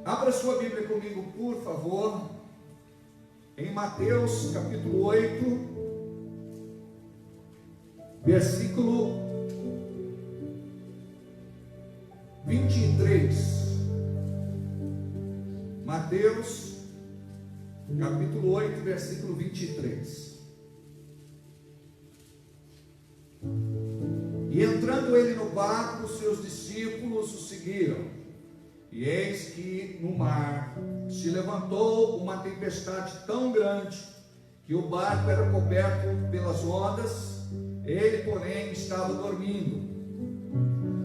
Abra sua Bíblia comigo, por favor, em Mateus capítulo 8, versículo 23. Mateus capítulo 8, versículo 23. E entrando ele no barco, seus discípulos o seguiram. E eis que no mar se levantou uma tempestade tão grande, que o barco era coberto pelas ondas, ele, porém, estava dormindo.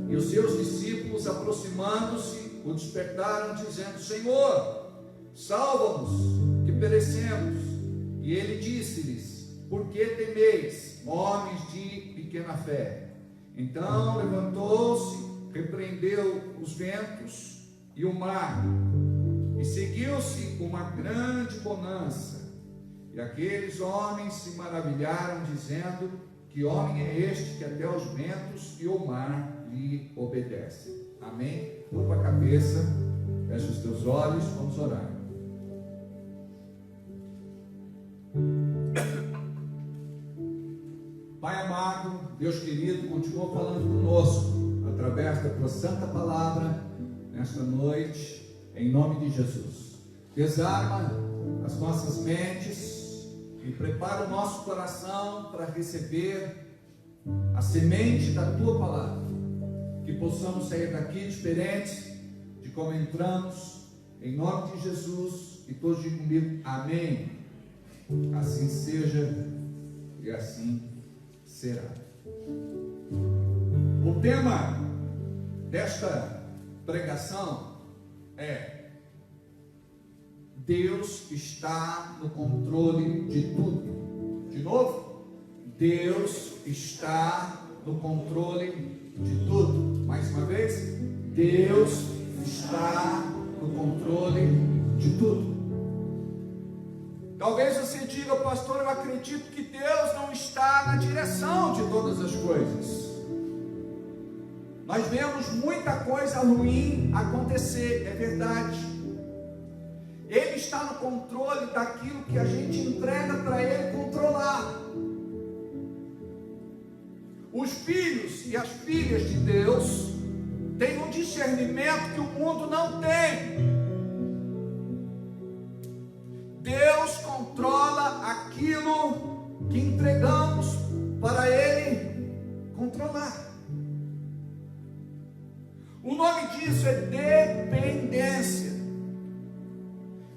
E os seus discípulos, aproximando-se, o despertaram, dizendo: Senhor, salva-nos, que perecemos. E ele disse-lhes: Por que temeis, homens de pequena fé? Então levantou-se, repreendeu os ventos e o mar, e seguiu-se uma grande bonança. E aqueles homens se maravilharam, dizendo: Que homem é este que até os ventos e o mar lhe obedecem? Amém? Curva a cabeça, fecha os teus olhos, vamos orar. Pai amado, Deus querido, continua falando conosco através da tua santa palavra nesta noite, em nome de Jesus. Desarma as nossas mentes e prepara o nosso coração para receber a semente da tua palavra, que possamos sair daqui diferentes de como entramos, em nome de Jesus. E todos digam comigo: amém. Assim seja e assim será. O tema desta pregação é: Deus está no controle de tudo. De novo, Deus está no controle de tudo. Mais uma vez, Deus está no controle de tudo. Talvez você diga: pastor, eu acredito que Deus não está na direção de todas as coisas. Nós vemos muita coisa ruim acontecer, é verdade. Ele está no controle daquilo que a gente entrega para Ele controlar. Os filhos e as filhas de Deus têm um discernimento que o mundo não tem. Deus controla aquilo que entregamos para Ele controlar. O nome disso é dependência.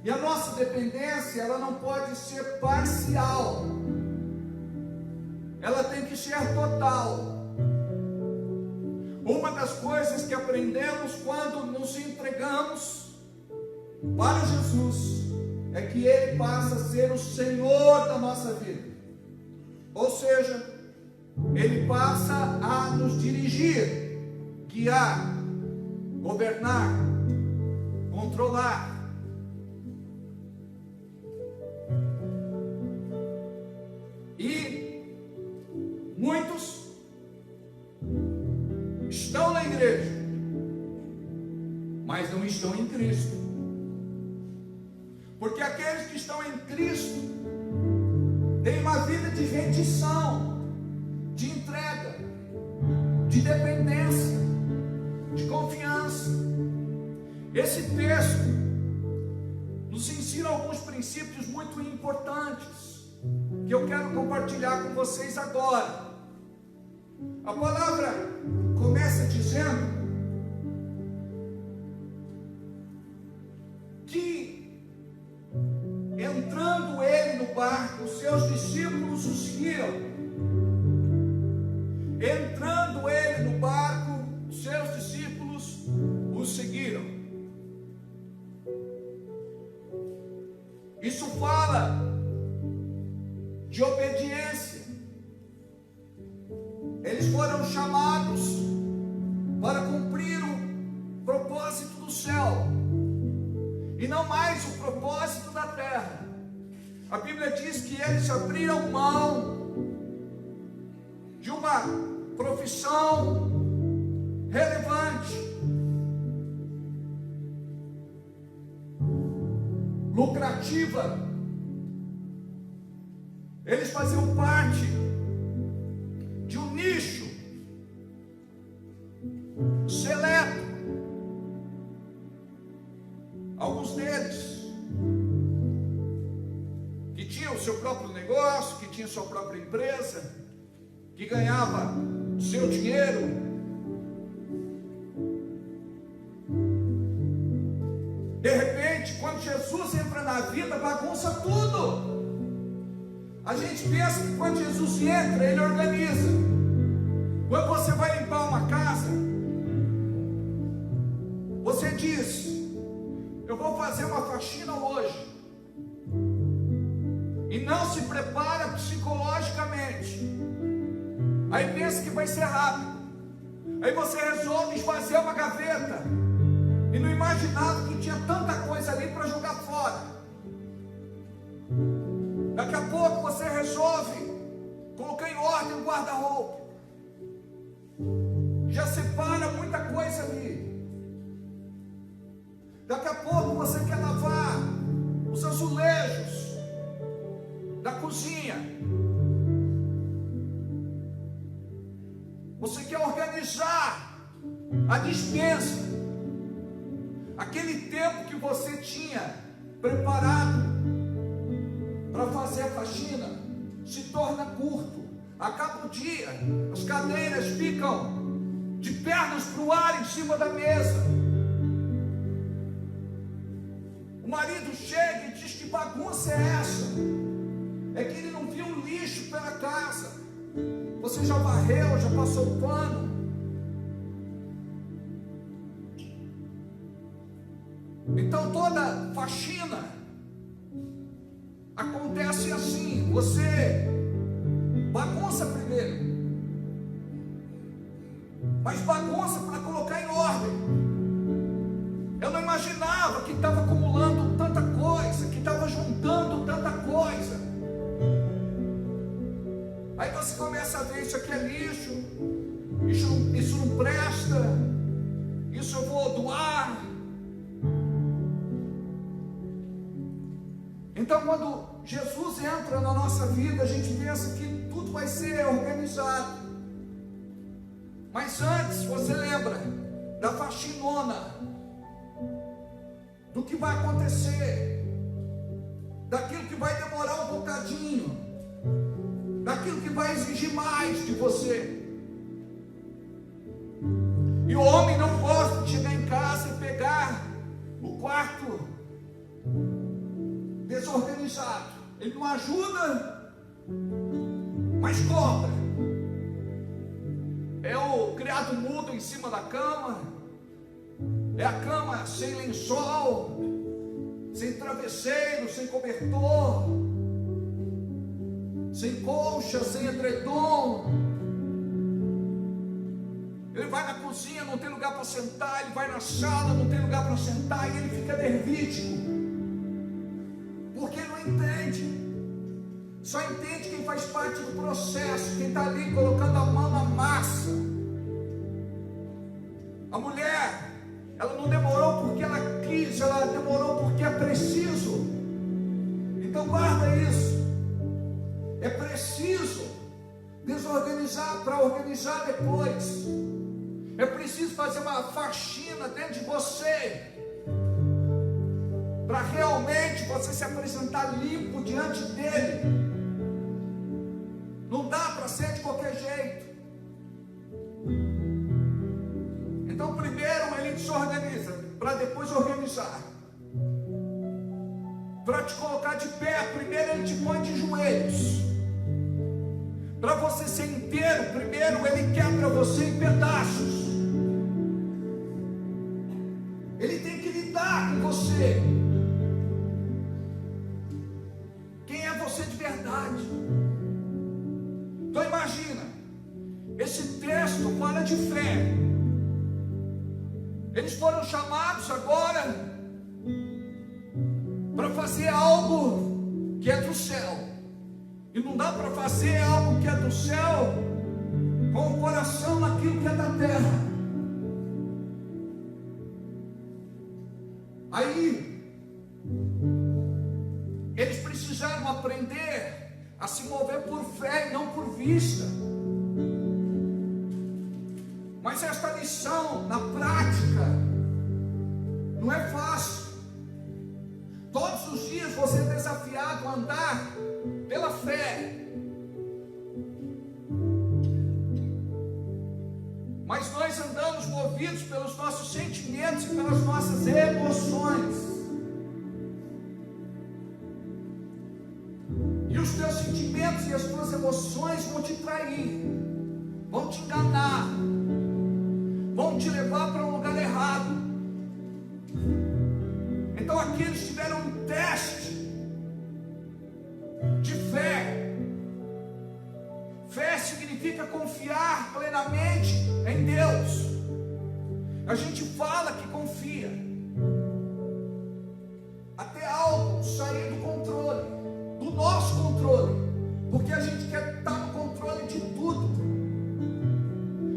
E a nossa dependência, ela não pode ser parcial. Ela tem que ser total. Uma das coisas que aprendemos quando nos entregamos para Jesus é que Ele passa a ser o Senhor da nossa vida. Ou seja, Ele passa a nos dirigir, guiar, governar, controlar. E muitos estão na igreja, mas não estão em Cristo. Porque aqueles que estão em Cristo têm uma vida de rendição, de entrega, de dependência, de confiança. Esse texto nos ensina alguns princípios muito importantes que eu quero compartilhar com vocês agora. A palavra começa dizendo que, entrando ele no barco, os seus discípulos o seguiram. Entrando ele no barco, os seus discípulos o seguiram. Isso fala de obediência. Eles foram chamados para cumprir o propósito do céu e não mais o propósito da terra. A Bíblia diz que eles abriram mão de uma profissão relevante lucrativa. Eles faziam parte de um nicho seleto. Alguns deles que tinham o seu próprio negócio, que tinham sua própria empresa, que ganhava o seu dinheiro. De repente, quando Jesus entra na vida, bagunça tudo. A gente pensa que quando Jesus entra, Ele organiza. Quando você vai limpar uma casa, você diz: eu vou fazer uma faxina hoje. E não se prepara psicologicamente. Aí pensa que vai ser rápido. Aí você resolve esvaziar uma gaveta e não imaginava que tinha tanta coisa ali para jogar fora. Daqui a pouco você resolve colocar em ordem o guarda-roupa. Já separa muita coisa ali. Daqui a pouco você quer lavar os azulejos da cozinha. Você quer organizar a despensa. Aquele tempo que você tinha preparado para fazer a faxina se torna curto. Acaba o dia, as cadeiras ficam de pernas para o ar em cima da mesa. O marido chega e diz: que bagunça é essa? É que ele não viu um lixo pela casa. Você já varreu, já passou o pano. Então toda faxina acontece assim: você bagunça primeiro, mas bagunça para colocar em ordem. Eu não imaginava que estava acumulando tanta coisa, que estava juntando tanta coisa. Aí você começa a ver: isso aqui é lixo, isso não presta, isso eu vou doar. Então, quando Jesus entra na nossa vida, a gente pensa que tudo vai ser organizado. Mas antes, você lembra da faxinona, do que vai acontecer, daquilo que vai demorar um bocadinho, daquilo que vai exigir mais de você. E o homem não gosta de chegar em casa e pegar o quarto desorganizado. Ele não ajuda, mas cobra. É o criado mudo em cima da cama, é a cama sem lençol, sem travesseiro, sem cobertor, sem colcha, sem edredom. Ele vai na cozinha, não tem lugar para sentar. Ele vai na sala, não tem lugar para sentar. E ele fica nervítico, porque ele não entende. Só entende quem faz parte do processo, quem está ali colocando a mão na massa. A mulher, ela não demorou porque ela quis, ela demorou porque é preciso. Então guarda isso. É preciso desorganizar para organizar depois. É preciso fazer uma faxina dentro de você, para realmente você se apresentar limpo diante dele. Não dá para ser de qualquer jeito. Então primeiro ele desorganiza, para depois organizar. Para te colocar de pé, primeiro ele te põe de joelhos. Para você ser inteiro, primeiro ele quebra você em pedaços. Ele tem que lidar com você. Quem é você de verdade? Então imagina, esse texto fala de fé. Eles foram chamados agora para fazer algo que é do céu. E não dá para fazer algo que é do céu com o coração naquilo que é da terra. Aí precisaram aprender a se mover por fé e não por vista. Mas esta lição, na prática, não é fácil. Todos os dias você é desafiado a andar pela fé. Mas nós andamos movidos pelos nossos sentimentos e pelas nossas emoções. E os teus sentimentos e as tuas emoções vão te trair, vão te enganar, vão te levar para um lugar errado. Então aqui eles tiveram um teste de fé. Fé significa confiar plenamente em Deus. A gente fala que confia, até algo sair do controle, do nosso controle, porque a gente quer estar no controle de tudo.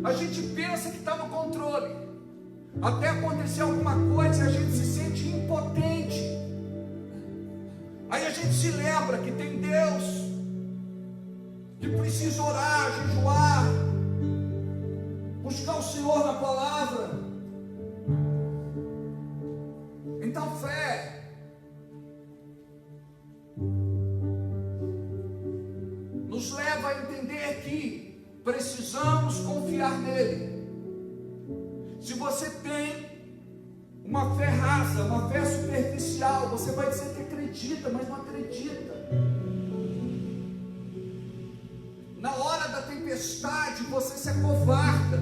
A gente pensa que está no controle, até acontecer alguma coisa e a gente se sente impotente. Aí a gente se lembra que tem Deus, que precisa orar, jejuar, buscar o Senhor na palavra. Então fé nos leva a entender que precisamos confiar nele. Se você tem uma fé rasa, uma fé superficial, você vai dizer que acredita, mas não acredita. Na hora da tempestade, você se acovarda.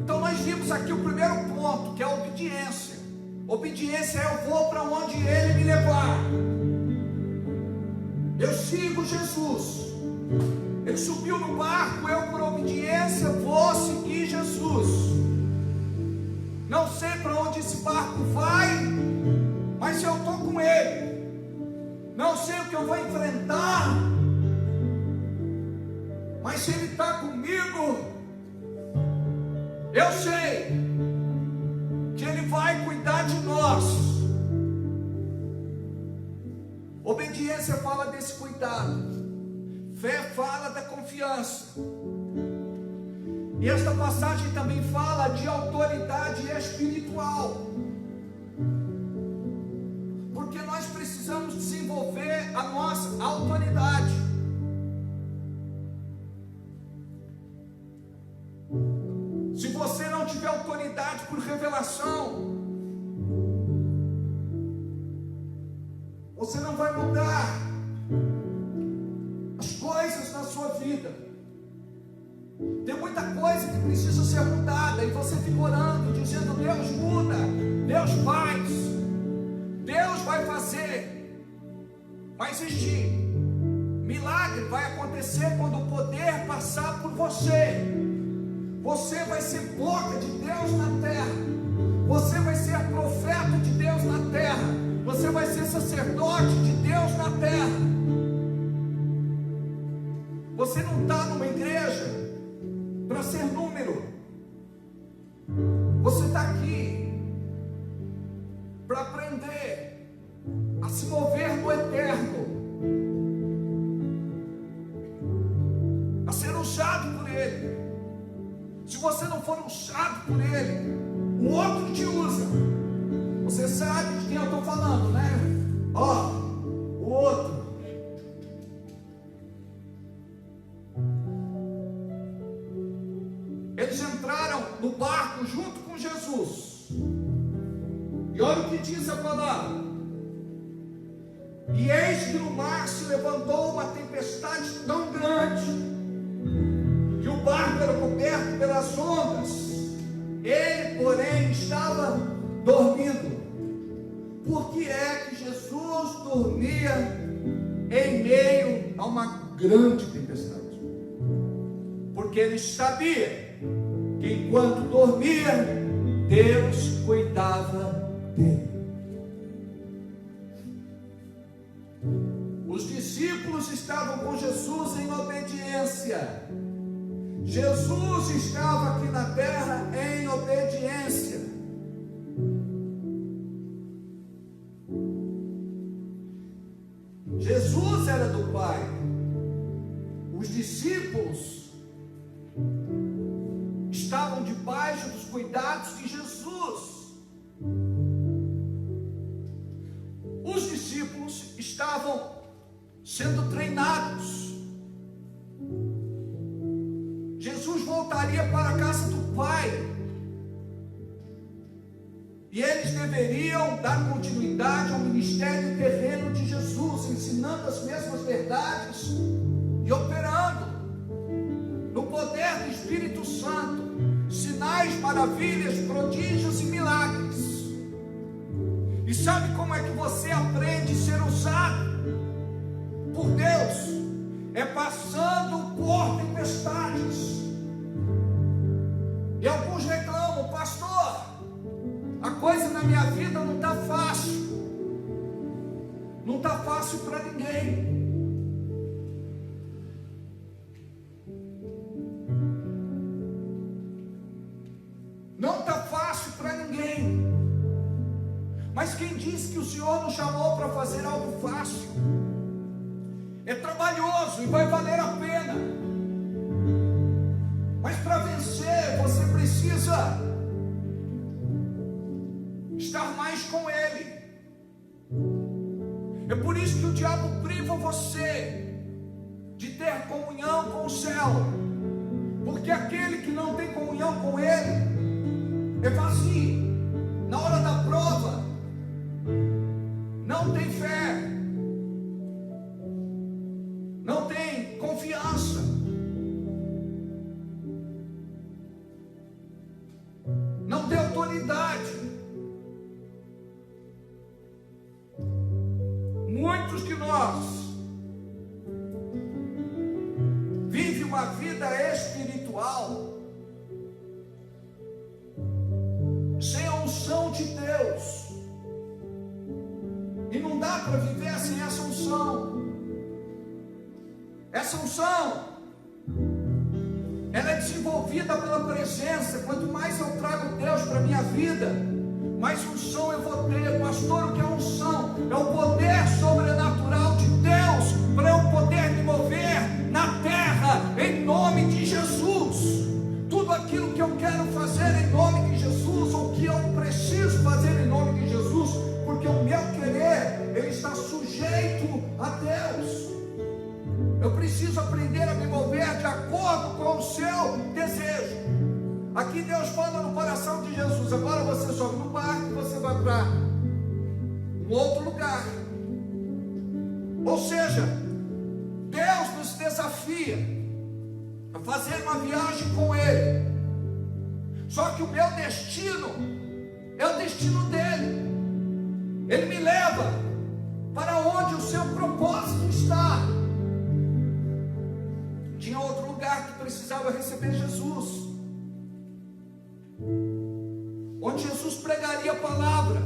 Então nós vimos aqui o primeiro ponto, que é a obediência. Obediência é: eu vou para onde Ele me levar. Eu sigo Jesus. Ele subiu no barco, eu por obediência vou seguir Jesus. Não sei para onde esse barco vai, mas eu estou com Ele. Não sei o que eu vou enfrentar, mas se Ele está comigo, eu sei que Ele vai cuidar de nós. Obediência fala desse cuidado. Fé fala da confiança. E esta passagem também fala de autoridade espiritual. Porque nós precisamos desenvolver a nossa autoridade. Se você não tiver autoridade por revelação, você não vai mudar as coisas na sua vida. Tem muita coisa que precisa ser mudada e você fica orando, dizendo: Deus muda, Deus faz, Deus vai fazer. Mas este milagre vai acontecer quando o poder passar por você. Você vai ser boca de Deus na terra. Você vai ser profeta de Deus na terra. Você vai ser sacerdote de Deus na terra. Você não está numa igreja para ser número. Você está aqui para aprender a se mover no eterno, a ser usado por Ele. Se você não for usado por Ele, o outro te usa. Você sabe de quem eu estou falando, né? Ó, o outro. Eles entraram no barco junto com Jesus. E olha o que diz a palavra. E eis que no mar se levantou uma tempestade tão grande que o barco era coberto pelas ondas. Ele, porém, estava dormindo. Por que é que Jesus dormia em meio a uma grande tempestade? Porque ele sabia que enquanto dormia, Deus cuidava dele. Os discípulos estavam com Jesus em obediência. Jesus estava aqui na terra em obediência. debaixo dos cuidados de Jesus. Os discípulos estavam sendo treinados. Jesus voltaria para a casa do Pai. E eles deveriam dar continuidade ao ministério terreno de Jesus, ensinando as mesmas verdades e operando no poder do Espírito Santo, sinais, maravilhas, prodígios e milagres. E sabe como é que você aprende a ser usado por Deus? É passando por tempestades. E alguns reclamam: pastor, a coisa na minha vida não está fácil. Não está fácil para ninguém. Não está fácil para ninguém. Mas quem disse que o Senhor nos chamou para fazer algo fácil? É trabalhoso e vai valer a pena. Mas para vencer, você precisa estar mais com Ele. É por isso que o diabo priva você de ter comunhão com o céu, porque aquele que não tem comunhão com Ele é vazio. Na hora da prova, não tem fé, não tem confiança, não tem autoridade. Muitos de nós vivem uma vida espiritual sem a unção de Deus, e não dá para viver sem essa unção. Essa unção, ela é desenvolvida pela presença. Quanto mais eu trago Deus para a minha vida, mais unção eu vou ter. Pastor, o que é unção? É o poder sobrenatural de Deus para eu poder me mover na terra em nome de Jesus. Tudo aquilo que eu quero fazer em nome de Jesus, ou que eu preciso fazer em nome de Jesus, porque o meu querer, ele está sujeito a Deus. Eu preciso aprender a me mover de acordo com o seu desejo. Aqui Deus fala no coração de Jesus: agora você sobe no barco e você vai para um outro lugar. Ou seja, Deus nos desafia a fazer uma viagem com Ele. Só que o meu destino é o destino dele. Ele me leva para onde o seu propósito está. Tinha outro lugar que precisava receber Jesus, onde Jesus pregaria a palavra,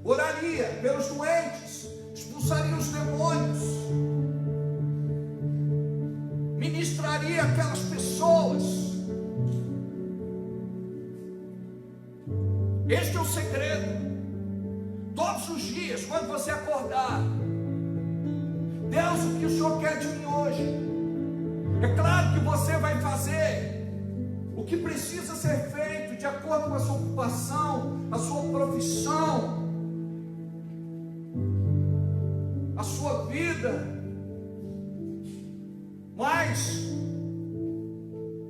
oraria pelos doentes, expulsaria os demônios, ministraria aquelas pessoas. Este é o segredo. Todos os dias, quando você acordar: Deus, o que o Senhor quer de mim hoje? É claro que você vai fazer o que precisa ser feito de acordo com a sua ocupação, a sua profissão, a sua vida, mas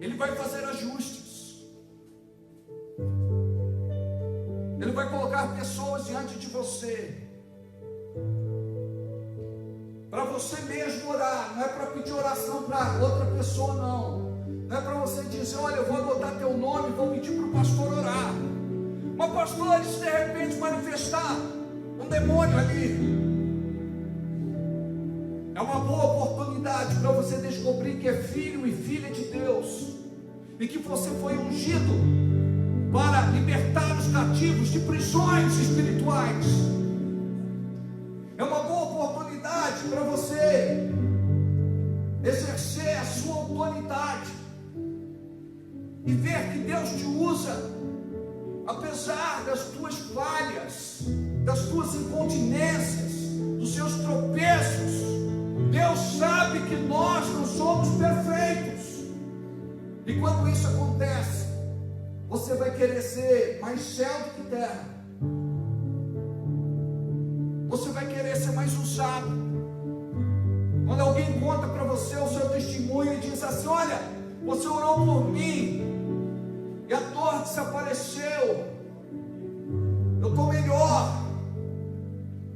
Ele vai fazer ajustes. Ele vai colocar pessoas diante de você, para você mesmo orar. Não é para pedir oração para outra pessoa, não. Não é para você dizer: olha, eu vou anotar teu nome e vou pedir para o pastor orar. Mas pastor, se de repente manifestar um demônio ali, é uma boa oportunidade para você descobrir que é filho e filha de Deus, e que você foi ungido para libertar os cativos de prisões espirituais. É uma boa oportunidade para você exercer a sua autoridade e ver que Deus te usa, apesar das tuas falhas, das tuas incontinências, dos seus tropeços. Deus sabe que nós não somos perfeitos. E quando isso acontece, você vai querer ser mais céu do que terra. Você vai querer ser mais usado. Quando alguém conta para você o seu testemunho e diz assim: olha, você orou por mim e a dor desapareceu, eu estou melhor,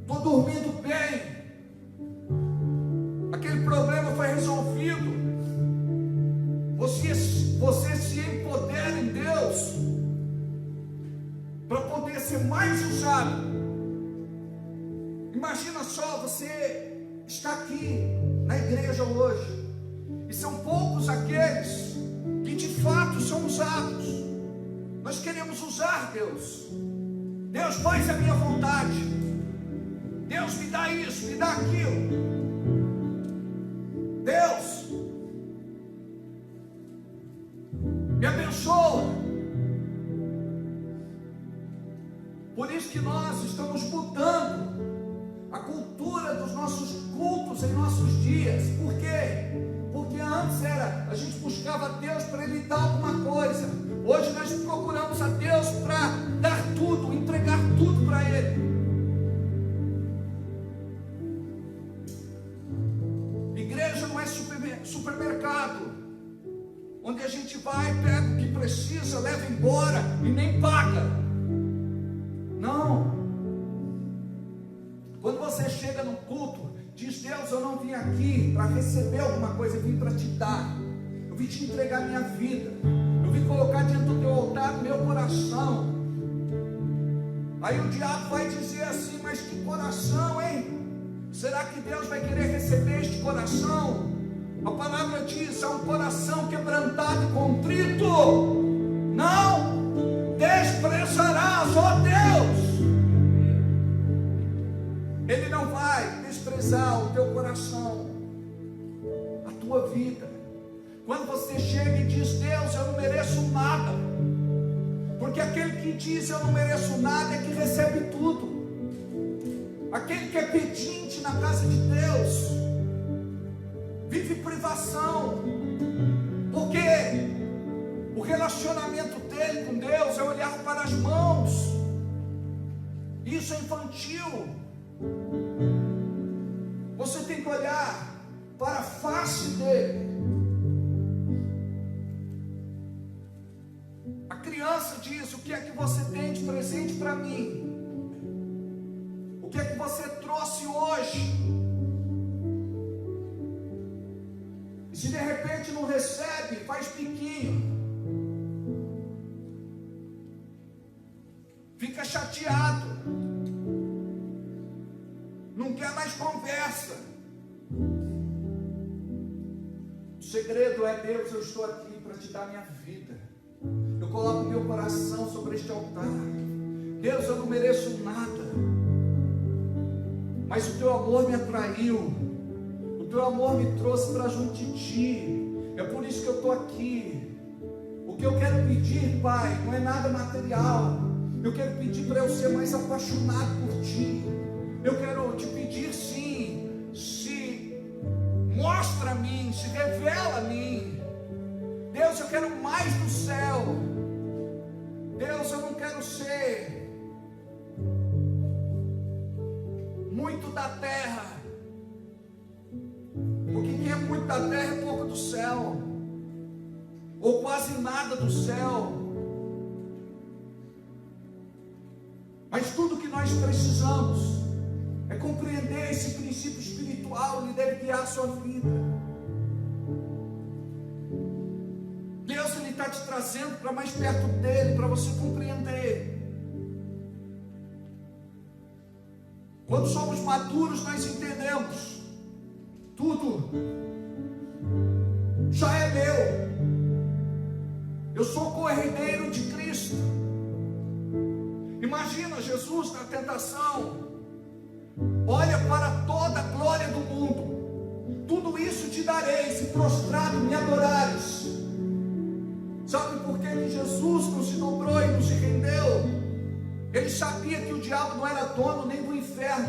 estou dormindo bem, aquele problema foi resolvido. Você se empodera em Deus para poder ser mais usado. Imagina só, você está aqui na igreja hoje, e são poucos aqueles que de fato são usados. Nós queremos usar Deus. Deus, faz a minha vontade. Deus, me dá isso, me dá aquilo. Deus, me abençoa. Por isso que nós estamos mudando a cultura dos nossos cultos em nossos dias. Por quê? Porque antes a gente buscava a Deus para Ele dar alguma coisa. Hoje nós procuramos a Deus para dar tudo, entregar tudo para Ele. Igreja não é supermercado, onde a gente vai, pega o que precisa, leva embora e nem paga. Não. Quando você chega no culto, diz: Deus, eu não vim aqui para receber alguma coisa, eu vim para te dar. Eu vim te entregar minha vida. Eu vim colocar diante do teu altar o meu coração. Aí o diabo vai dizer assim: mas que coração, hein? Será que Deus vai querer receber este coração? A palavra diz: há um coração quebrantado e contrito não desprezarás, ó Deus. Ele não vai desprezar o teu coração, a tua vida. Quando você chega e diz: Deus, eu não mereço nada, porque aquele que diz eu não mereço nada é que recebe tudo. Aquele que é pedinte na casa de Deus vive privação, porque o relacionamento dele com Deus é olhar para as mãos. Isso é infantil. Você tem que olhar para a face dele. A criança diz: o que é que você tem de presente para mim? O que é que você trouxe hoje? E se de repente não recebe, faz piquinho, fica chateado, não quer mais conversa. O segredo é: Deus, eu estou aqui para te dar minha vida. Eu coloco meu coração sobre este altar. Deus, eu não mereço nada, mas o teu amor me atraiu. O teu amor me trouxe para junto de ti. É por isso que eu estou aqui. O que eu quero pedir, Pai, não é nada material. Eu quero pedir para eu ser mais apaixonado por ti. Eu quero te pedir, sim, se mostra a mim, se revela a mim. Deus, eu quero mais do céu. Deus, eu não quero ser muito da terra, porque quem é muito da terra é pouco do céu, ou quase nada do céu. Mas tudo que nós precisamos é compreender esse princípio espiritual, ele deve guiar a sua vida. Deus, ele está te trazendo para mais perto dele, para você compreender. Quando somos maduros, nós entendemos: tudo já é meu. Eu sou co-herdeiro de Cristo. Imagina Jesus na tentação: olha para toda a glória do mundo, tudo isso te darei se prostrado me adorares. Sabe por que Jesus não se dobrou e não se rendeu? Ele sabia que o diabo não era dono nem do inferno.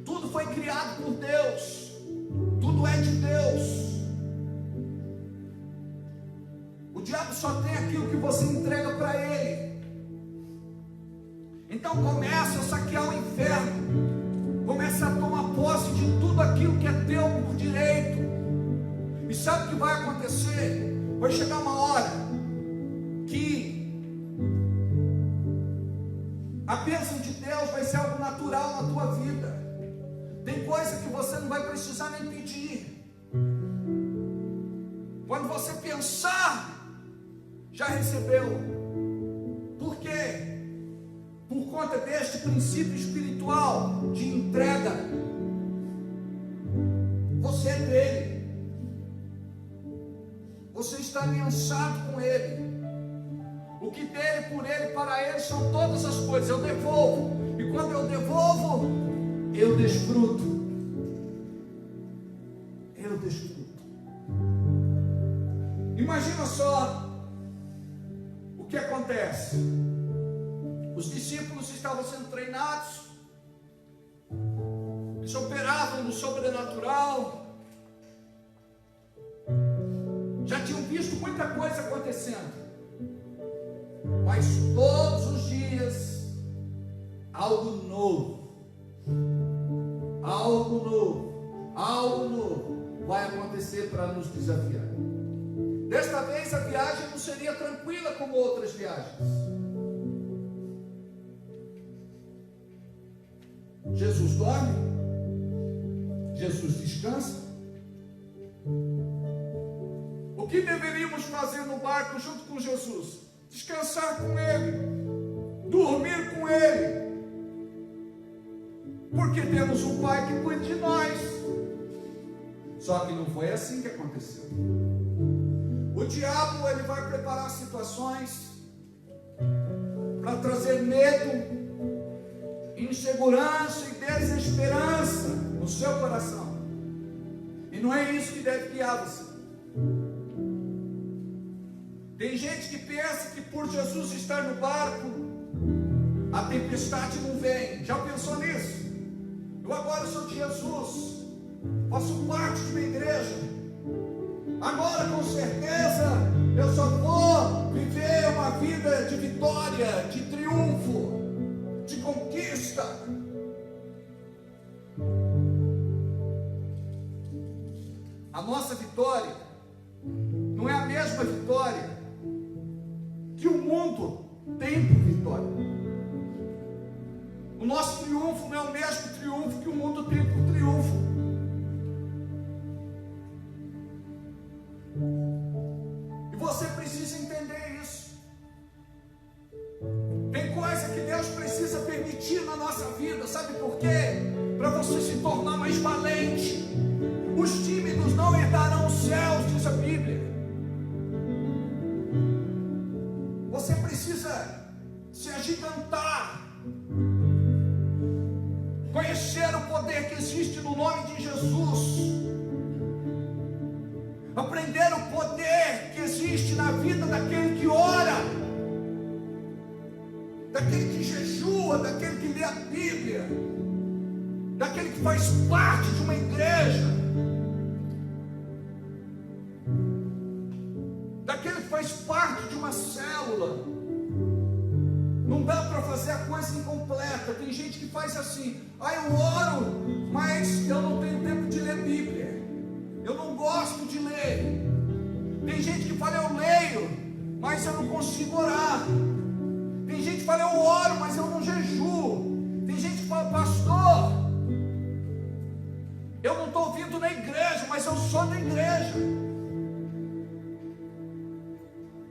Tudo foi criado por Deus, tudo é de Deus. O diabo só tem aquilo que você entrega para ele. Então começa a saquear o inferno, começa a tomar posse de tudo aquilo que é teu por direito. E sabe o que vai acontecer? Vai chegar uma hora que a bênção de Deus vai ser algo natural na tua vida. Tem coisa que você não vai precisar nem pedir. Quando você pensar, já recebeu. Por quê? Por conta deste princípio espiritual de entrega. Você é dele. Você está aliançado com ele. O que dele, por ele, para ele são todas as coisas. Eu devolvo. E quando eu devolvo, eu desfruto. Eu desfruto. Imagina só o que acontece. Os discípulos estavam sendo treinados, eles operavam no sobrenatural, já tinham visto muita coisa acontecendo, mas todos os dias algo novo vai acontecer para nos desafiar. Desta vez a viagem não seria tranquila como outras viagens. Jesus dorme, Jesus descansa. O que deveríamos fazer no barco junto com Jesus? Descansar com Ele, dormir com Ele, porque temos um Pai que cuida de nós. Só que não foi assim que aconteceu. O diabo, ele vai preparar situações para trazer medo, insegurança e desesperança no seu coração. E não é isso que deve guiar você. Tem gente que pensa que por Jesus estar no barco, a tempestade não vem. Já pensou nisso? Eu agora sou de Jesus, faço parte de uma igreja. Agora com certeza eu só vou viver uma vida de vitória, de triunfo, de conquista. A nossa vitória não é a mesma vitória que o mundo tem por vitória. O nosso triunfo não é o mesmo triunfo que o mundo tem por triunfo. E você precisa entender isso. Tem coisa que Deus precisa permitir na nossa vida, sabe por quê? Para você se tornar mais valente. Os tímidos não herdarão os céus, diz a Bíblia. Você precisa se agigantar, conhecer o poder que existe no nome de Jesus, aprender o poder que existe na vida daquele que ora, daquele que jejua, daquele que lê a Bíblia, daquele que faz parte de uma igreja, daquele que faz parte de uma célula. Não dá para fazer a coisa incompleta. Tem gente que faz assim: eu oro, mas eu não tenho tempo de ler Bíblia, eu não gosto de ler. Tem gente que fala: eu leio, mas eu não consigo orar. Tem gente que fala: eu oro, mas eu não jejuo. Tem gente que fala: pastor, eu não estou vindo na igreja, mas eu sou da igreja.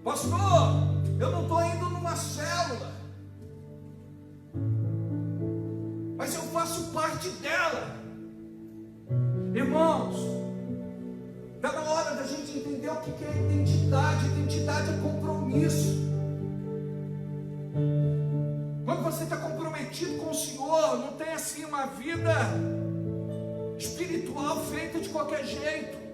Pastor, eu não estou indo numa célula, mas eu faço parte dela. Irmãos, está na hora da gente entender o que é identidade. Identidade é compromisso. Quando você está comprometido com o Senhor, não tem assim uma vida espiritual feita de qualquer jeito.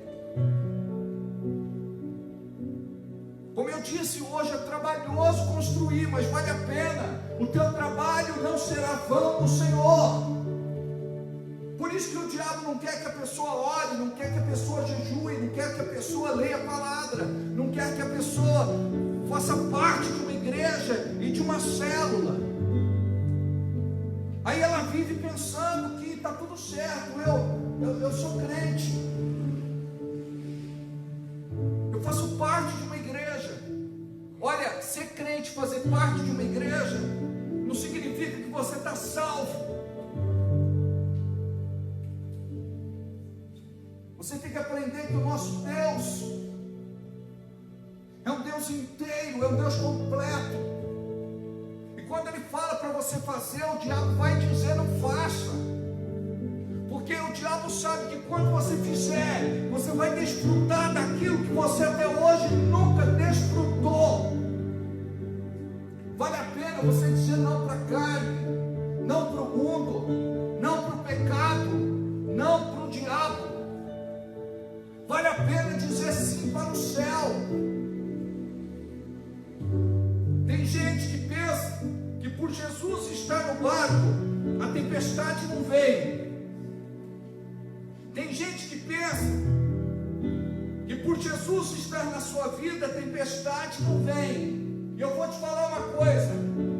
Como eu disse, hoje é trabalhoso construir, mas vale a pena. O teu trabalho não será vão no Senhor. Por por isso que o diabo não quer que a pessoa ore, não quer que a pessoa jejue, não quer que a pessoa leia a palavra, não quer que a pessoa faça parte de uma igreja e de uma célula. Aí ela vive pensando que está tudo certo, eu sou crente, eu faço parte de uma igreja. Olha, ser crente, fazer parte de uma igreja, não significa que você está salvo. Você tem que aprender que o nosso Deus é um Deus inteiro, é um Deus completo. E quando Ele fala para você fazer, o diabo vai dizer: não faça. Porque o diabo sabe que quando você fizer, você vai desfrutar daquilo que você até hoje nunca desfrutou. Vale a pena você dizer não para a carne, não para o mundo, não para o pecado, não para o diabo. Vale a pena dizer sim para o céu. Tem gente que pensa que por Jesus estar no barco, a tempestade não veio. Tem gente que pensa que por Jesus estar na sua vida, a tempestade não vem. E eu vou te falar uma coisa: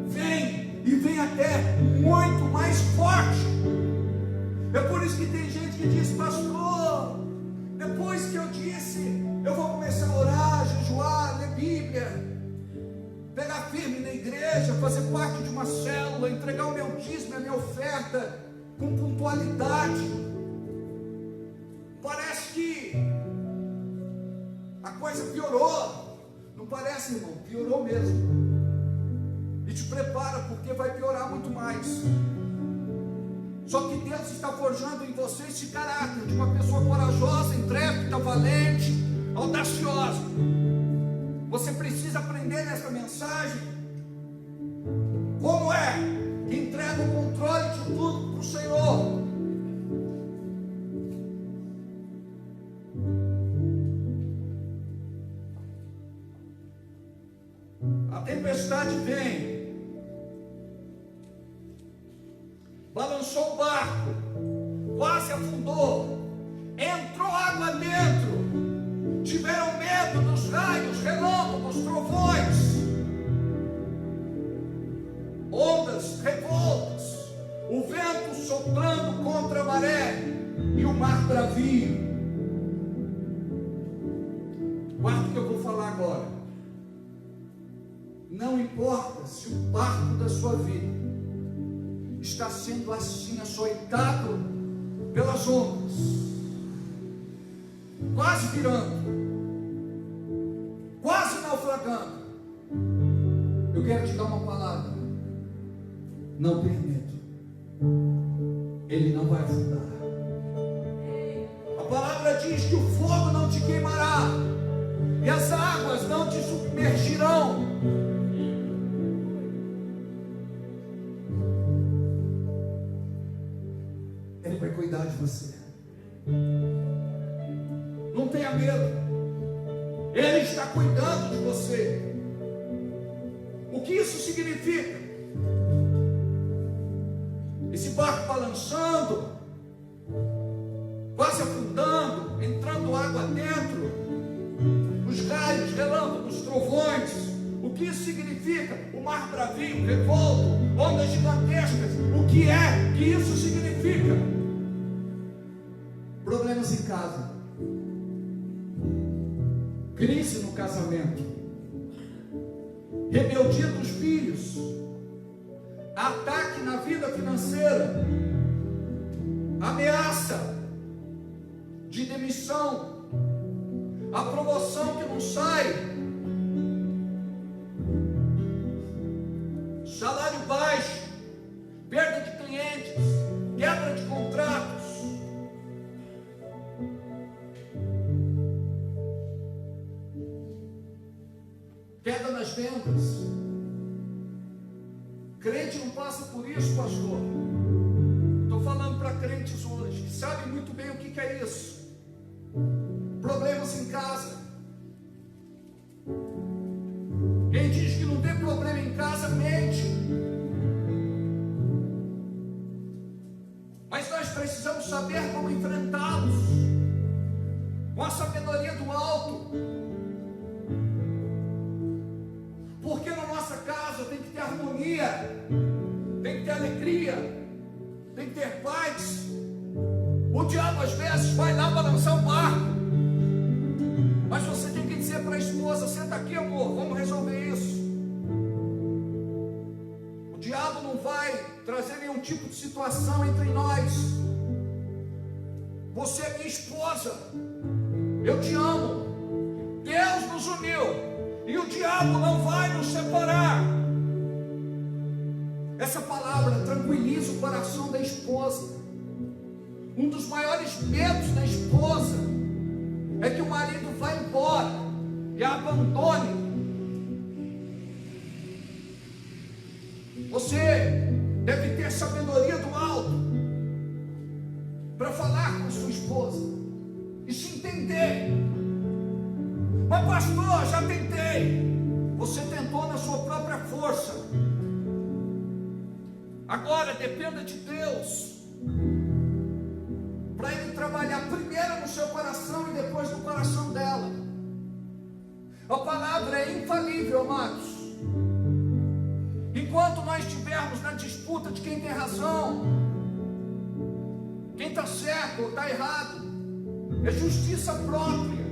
vem, e vem até muito mais forte. É por isso que tem gente que diz: pastor, depois que eu disse, eu vou começar a orar, jejuar, ler Bíblia, pegar firme na igreja, fazer parte de uma célula, entregar o meu dízimo, a minha oferta, com pontualidade. Parece que a coisa piorou. Não parece, irmão? Piorou mesmo. E te prepara, porque vai piorar muito mais. Só que Deus está forjando em você esse caráter de uma pessoa corajosa, intrépida, valente, audaciosa. Você precisa aprender nessa mensagem como é que entrega o controle de tudo para o Senhor. A tempestade vem, balançou o barco, quase afundou, entrou água dentro, tiveram medo dos raios, relâmpagos, trovões, ondas revoltas, o vento soprando contra a maré e o mar bravio. Quarto que eu vou falar agora: não importa se o barco da sua vida está sendo assim açoitado pelas ondas, quase virando, quase naufragando. Eu quero te dar uma palavra: não tenha medo, ele não vai afundar. A palavra diz que o fogo não te queimará e as águas não te submergirão. Ele vai cuidar de você. Não tenha medo. Ele está cuidando de você. O que isso significa? Esse barco balançando, quase afundando, entrando água dentro, os raios, relâmpagos, trovões. O que isso significa? O mar bravio, revolto, ondas gigantescas. O que é que isso significa? Problemas em casa, crise no casamento, rebeldia dos filhos, ataque na vida financeira, ameaça de demissão, a promoção que não sai, salário baixo, perda de clientes, quebra de contratos, queda nas vendas. Crente não passa por isso, pastor. Estou falando para crentes hoje que sabem muito bem o que é isso. Problemas em casa. Quem diz que não tem problema em casa mente. Mas nós precisamos saber como enfrentá-los, com a sabedoria do alto, porque na nossa casa tem que ter harmonia, tem que ter alegria, tem que ter paz. O diabo às vezes vai lá balançar o barco, mas você tem que dizer para a esposa: senta aqui, amor, vamos resolver isso. O diabo não vai trazer nenhum tipo de situação entre nós. Você é minha esposa, eu te amo, Deus nos uniu e o diabo não vai nos separar. Essa palavra tranquiliza o coração da esposa. Um dos maiores medos da esposa é que o marido vá embora e a abandone. Você deve ter sabedoria do alto para falar com sua esposa e se entender. Mas pastor, já tentei. Você tentou na sua própria força. Agora dependa de Deus, para Ele trabalhar primeiro no seu coração e depois no coração dela. A palavra é infalível, amados. Enquanto nós estivermos na disputa de quem tem razão, quem está certo ou está errado, é justiça própria.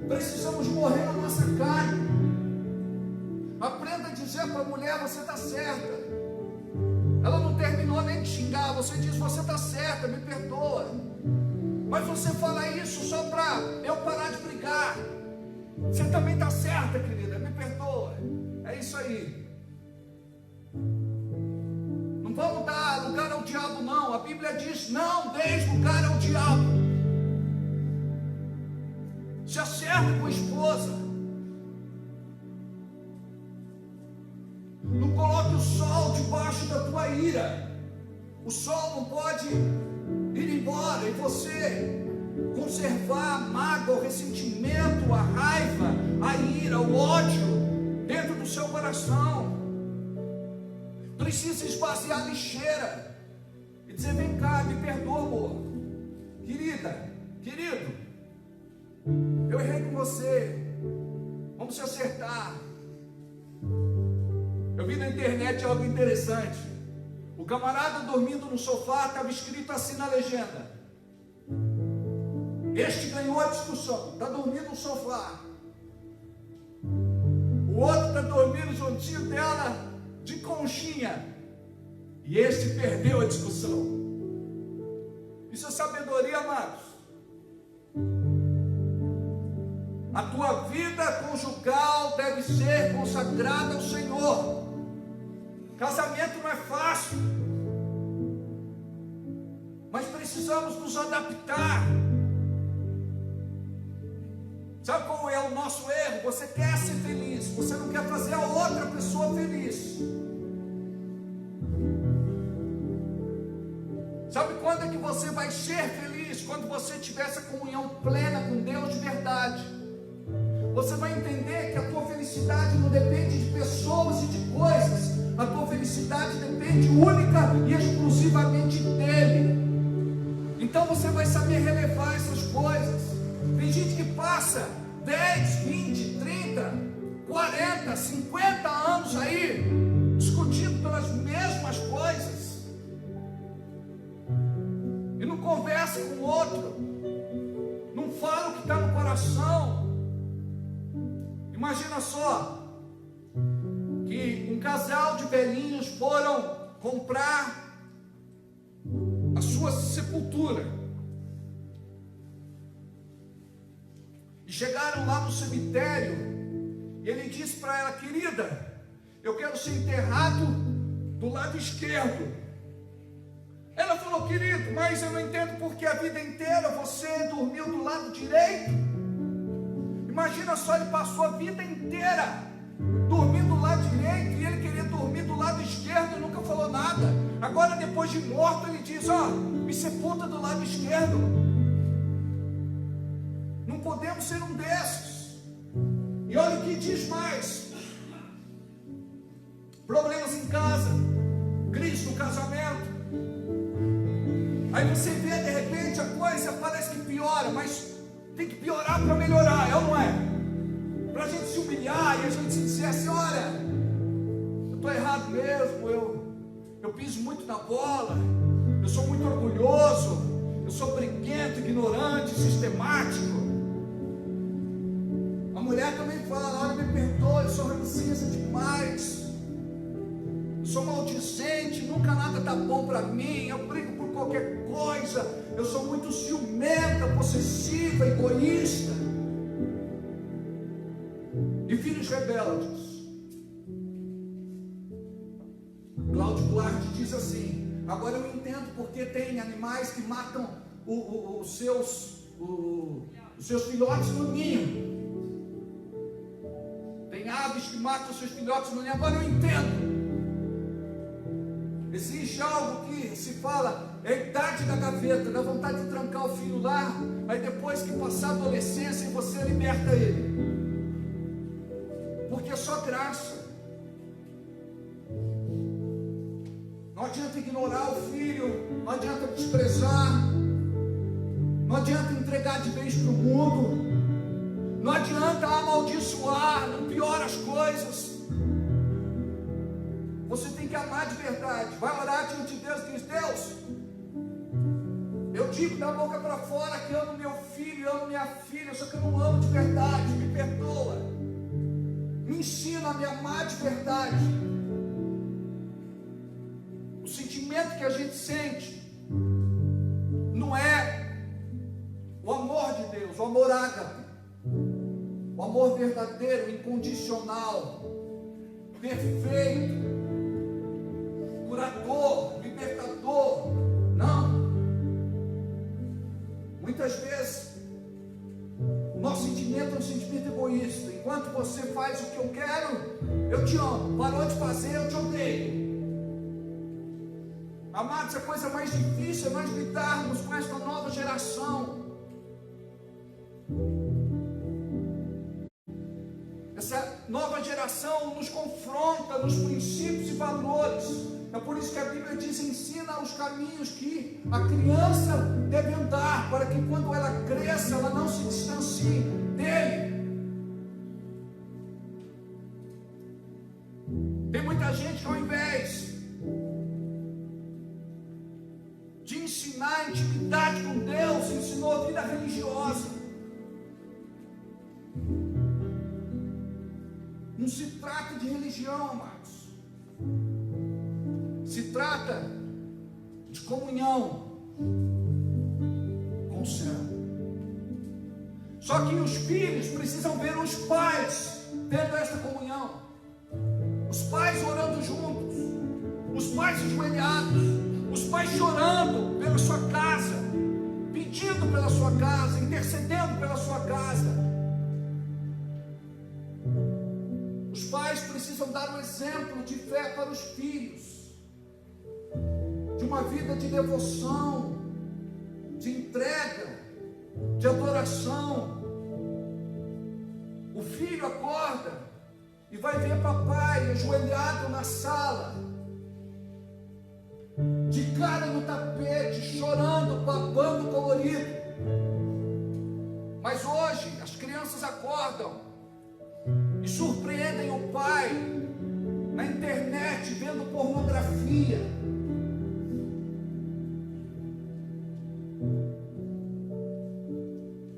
Precisamos morrer na nossa carne. Aprenda a dizer para a mulher: você está certa. Ela não terminou nem de xingar, você diz: você está certa, me perdoa. Mas você fala isso só para eu parar de brigar. Você também está certa, querida, me perdoa. É isso aí. Não vamos dar lugar ao diabo, não. A Bíblia diz: não deis lugar ao diabo. Se acerta com a esposa. Não coloque o sol debaixo da tua ira. O sol não pode ir embora e você conservar a mágoa, o ressentimento, a raiva, a ira, o ódio dentro do seu coração. Precisa esvaziar a lixeira e dizer: vem cá, me perdoa, amor. Querida, querido, eu errei com você, vamos se acertar. Eu vi na internet algo interessante. O camarada dormindo no sofá, estava escrito assim na legenda: este ganhou a discussão, está dormindo no sofá. O outro está dormindo juntinho dela, de conchinha, e este perdeu a discussão. Isso é sabedoria, amados. A tua vida conjugal deve ser consagrada ao Senhor. Casamento não é fácil, mas precisamos nos adaptar. Sabe qual é o nosso erro? Você quer ser feliz, você não quer fazer a outra pessoa feliz. Sabe quando é que você vai ser feliz? Quando você tiver essa comunhão plena com Deus de verdade. Você vai entender que a tua felicidade não depende de pessoas e de coisas. A tua felicidade depende única e exclusivamente dEle. Então você vai saber relevar essas coisas. Tem gente que passa 10, 20, 30, 40, 50 anos aí discutindo pelas mesmas coisas e não conversa com o outro, não fala o que está no coração. Imagina só que um casal de velhinhos foram comprar a sua sepultura e chegaram lá no cemitério e ele disse para ela: querida, eu quero ser enterrado do lado esquerdo. Ela falou: querido, mas eu não entendo porque a vida inteira você dormiu do lado direito. Imagina só, ele passou a vida inteira dormindo do lado direito e ele queria dormir do lado esquerdo e nunca falou nada. Agora, depois de morto, ele diz: ó, me sepulta do lado esquerdo. Não podemos ser um desses. E olha o que diz mais: problemas em casa, crise no casamento. Aí você vê, de repente, a coisa parece que piora, mas tem que piorar para melhorar, é ou não é? Para a gente se humilhar e a gente se dizer assim: olha, eu estou errado mesmo, eu piso muito na bola, eu sou muito orgulhoso, eu sou briguento, ignorante, sistemático. A mulher também fala: olha, me perdoe, eu sou ranzinza demais, eu sou maldizente, nunca nada está bom para mim, eu brigo por qualquer coisa, eu sou muito ciumenta, possessiva, egoísta. E filhos rebeldes. Cláudio Duarte diz assim: agora eu entendo porque tem animais que matam os seus filhotes no ninho. Tem aves que matam os seus filhotes no ninho. Agora eu entendo. Existe algo que se fala, é a idade da gaveta, dá vontade de trancar o filho lá, aí depois que passar a adolescência você liberta ele. Porque é só graça. Não adianta ignorar o filho, não adianta desprezar, não adianta entregar de vez para o mundo, não adianta amaldiçoar, não piora as coisas. Você tem que amar de verdade. Vai orar diante de Deus e diz: Deus, eu digo da boca para fora que amo meu filho, amo minha filha, só que eu não amo de verdade, me perdoa. Me ensina a me amar de verdade. O sentimento que a gente sente não é o amor de Deus, o amor ágape, o amor verdadeiro, incondicional, perfeito, curador, libertador. Não. Muitas vezes o nosso sentimento é um sentimento egoísta. Enquanto você faz o que eu quero, eu te amo. Parou de fazer, eu te odeio. Amados, a coisa mais difícil é nós lidarmos com esta nova geração. Essa nova geração nos confronta nos princípios e valores. É por isso que a Bíblia diz: ensina os caminhos que a criança deve andar, para que quando ela cresça, ela não se distancie dele. Tem muita gente que, ao invés de ensinar a intimidade com Deus, ensinou a vida religiosa. Não se trata de religião, amados. Se trata de comunhão com o céu. Só que os filhos precisam ver os pais tendo esta comunhão. Os pais orando juntos, os pais ajoelhados, os pais chorando pela sua casa, pedindo pela sua casa, intercedendo pela sua casa. Os pais precisam dar um exemplo de fé para os filhos, de uma vida de devoção, de entrega, de adoração. O filho acorda e vai ver papai ajoelhado na sala, de cara no tapete, chorando, babando colorido. Mas hoje as crianças acordam e surpreendem o pai na internet vendo pornografia.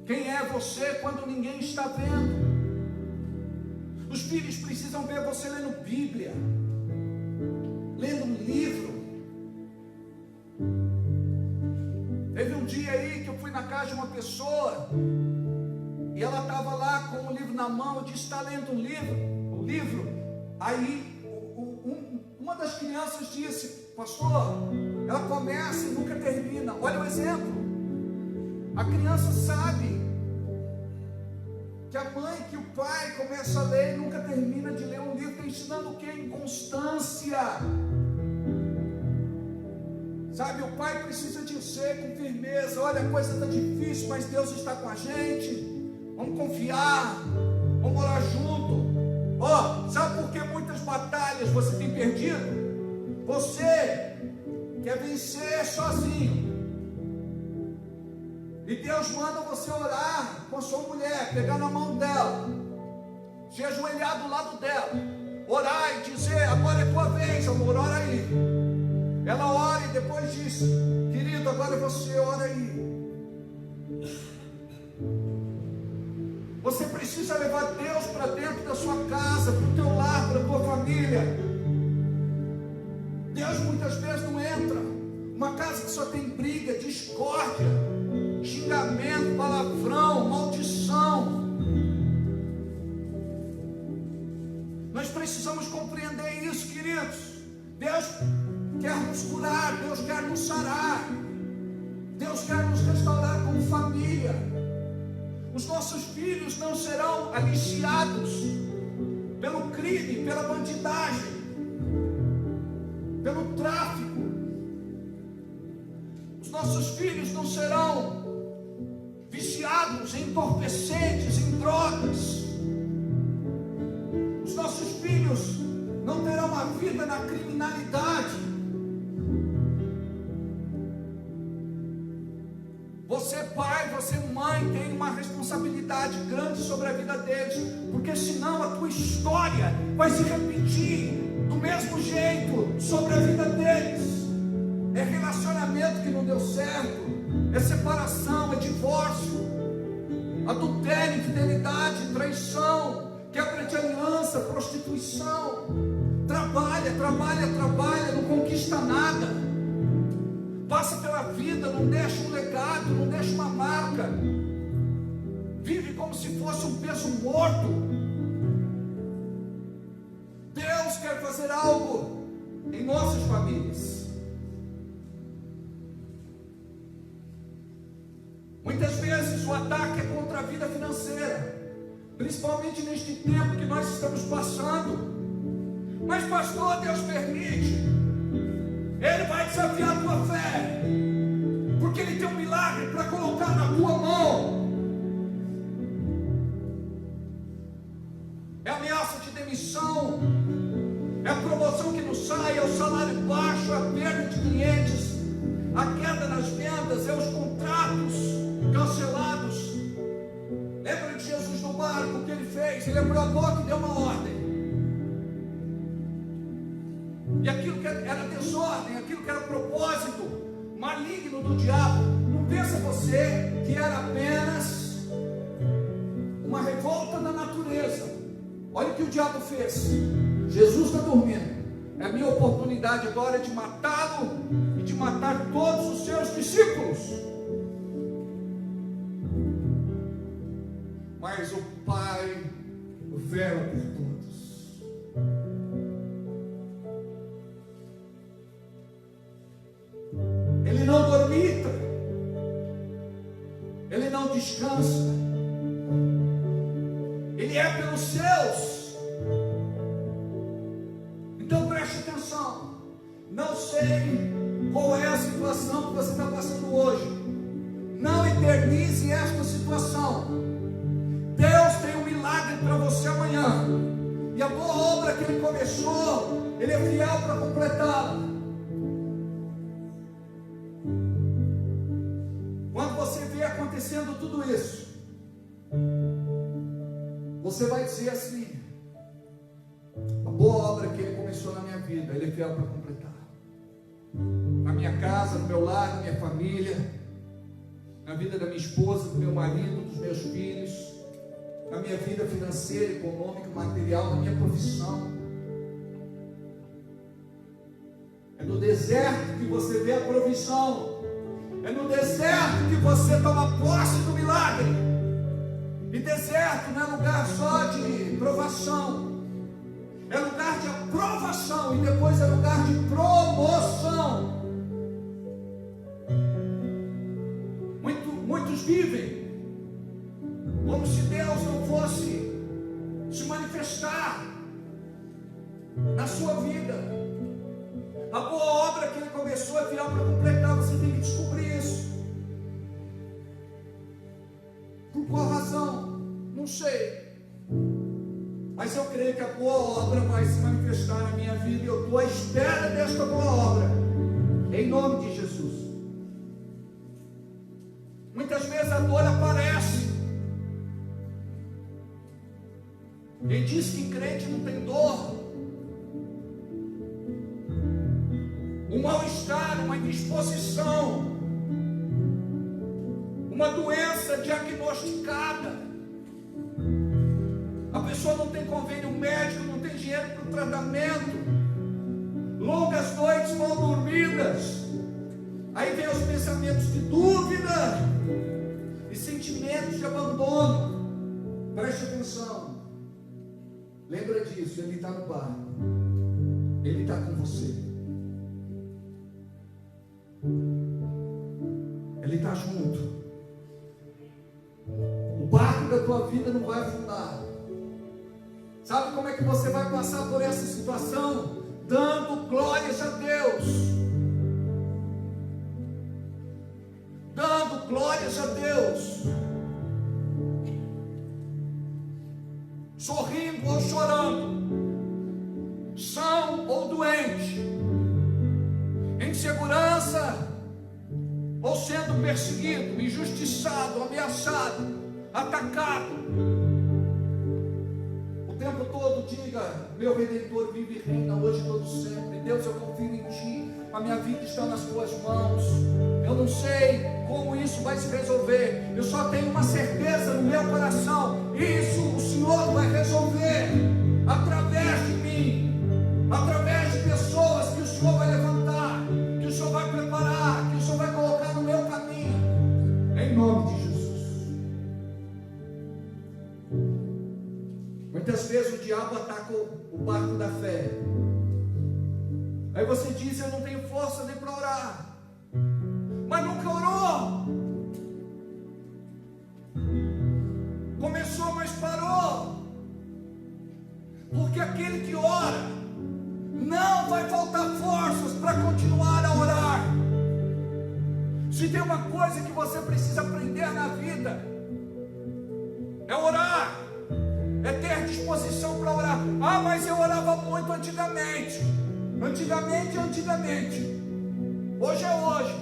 Quem é você quando ninguém está vendo? Os filhos precisam ver você lendo Bíblia, lendo um livro. Teve um dia aí que eu fui na casa de uma pessoa e ela estava lá com o livro na mão. Eu disse: está lendo um livro? Aí uma das crianças disse: pastor, ela começa e nunca termina. Olha o exemplo. A criança sabe que a mãe, que o pai começa a ler e nunca termina de ler um livro. Está ensinando o que? Inconstância. Sabe, o pai precisa dizer com firmeza: olha, a coisa está difícil, mas Deus está com a gente. Vamos confiar, vamos orar junto. Sabe por que muitas batalhas você tem perdido? Você quer vencer sozinho. E Deus manda você orar com a sua mulher, pegar na mão dela, se ajoelhar do lado dela, orar e dizer: agora é tua vez, amor, ora aí. Ela ora e depois diz: querido, agora você ora aí. Você precisa levar Deus para dentro da sua casa, para o teu lar, para a tua família. Deus muitas vezes não entra. Uma casa que só tem briga, discórdia, xingamento, palavrão, maldição. Nós precisamos compreender isso, queridos. Deus quer nos curar, Deus quer nos sarar, Deus quer nos restaurar como família. Os nossos filhos não serão aliciados pelo crime, pela bandidagem, pelo tráfico. Os nossos filhos não serão viciados em entorpecentes, em drogas. Os nossos filhos não terão uma vida na criminalidade. Você pai, você mãe, tem uma responsabilidade grande sobre a vida deles, porque senão a tua história vai se repetir do mesmo jeito sobre a vida deles. É relacionamento que não deu certo, é separação, é divórcio, adultério, infidelidade, traição, quebra de aliança, prostituição. Trabalha, não conquista nada. Passa pela vida, não deixa um legado, não deixa uma marca. Vive como se fosse um peso morto. Deus quer fazer algo em nossas famílias. Muitas vezes o ataque é contra a vida financeira, principalmente neste tempo que nós estamos passando. Mas pastor, Deus permite. Ele vai desafiar a tua fé, porque Ele tem um milagre para colocar na tua mão. É ameaça de demissão, é a promoção que não sai, é o salário baixo, é a perda de clientes, a queda nas vendas, é os contratos cancelados. Lembra de Jesus no barco, o que Ele fez? Ele abriu a boca e deu uma ordem. E aquilo que era desordem, aquilo que era propósito maligno do diabo, não pensa você que era apenas uma revolta da natureza. Olha o que o diabo fez. Jesus está dormindo. É a minha oportunidade agora de matá-lo e de matar todos os seus discípulos. Mas o Pai vela por todos. Ele não dormita, Ele não descansa, Ele é pelos seus. Então preste atenção. Não sei qual é a situação que você está passando hoje. Não eternize esta situação. Deus tem um milagre para você amanhã, e a boa obra que Ele começou, Ele é fiel para completá-la. Acontecendo tudo isso, você vai dizer assim: a boa obra que Ele começou na minha vida, Ele é fiel para completar. Na minha casa, no meu lar, na minha família, na vida da minha esposa, do meu marido, dos meus filhos, na minha vida financeira, econômica, material, na minha profissão. É no deserto que você vê a provisão. É no deserto que você toma posse do milagre. E deserto não é lugar só de provação, é lugar de aprovação, e depois é lugar de promoção. Muitos vivem como se Deus não fosse se manifestar na sua vida. A boa obra que Ele começou é fiel para completar. Você tem que descobrir isso. Por qual razão? Não sei. Mas eu creio que a boa obra vai se manifestar na minha vida, e eu estou à espera desta boa obra, em nome de Jesus. Muitas Muitas vezes a dor aparece. Quem diz que crente não tem dor, um mal-estar, uma indisposição, uma doença diagnosticada, a pessoa não tem convênio médico, não tem dinheiro para o tratamento, longas noites mal dormidas, aí vem os pensamentos de dúvida e sentimentos de abandono. Preste atenção, lembra disso, Ele está no barco, Ele está com você, Ele está junto. O barco da tua vida não vai afundar. Sabe como é que você vai passar por essa situação? Dando glórias a Deus, dando glórias a Deus, sorrindo ou chorando, são ou doente, em segurança ou sendo perseguido, injustiçado, ameaçado, atacado. O tempo todo diga: meu Redentor vive e reina hoje e todo sempre. Deus, eu confio em Ti, a minha vida está nas Tuas mãos. Eu não sei como isso vai se resolver, eu só tenho uma certeza no meu coração: isso o Senhor vai resolver, através de mim, através de pessoas que o Senhor vai levantar, que o Senhor vai preparar, que o Senhor vai colocar no meu caminho, em nome de Jesus. Muitas vezes o diabo ataca o barco da fé. Aí você diz: eu não tenho força nem para orar, mas nunca orou. Começou, mas parou. Porque aquele que ora não vai faltar forças para continuar a orar. Se tem uma coisa que você precisa aprender na vida, é orar, é ter disposição para orar. Ah, mas eu orava muito antigamente. Antigamente. Hoje é hoje.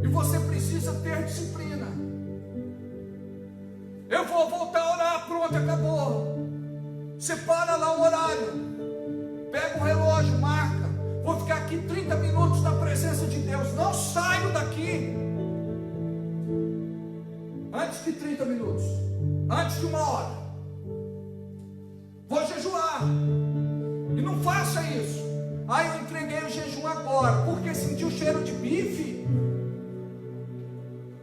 E você precisa ter disciplina. Eu vou voltar a orar, pronto, acabou. Separa lá o horário, pega o relógio, marca. Vou ficar aqui 30 minutos na presença de Deus. Não saio daqui antes de 30 minutos, antes de 1 hora. Vou jejuar. E não faça isso: ah, eu entreguei o jejum agora porque senti o cheiro de bife,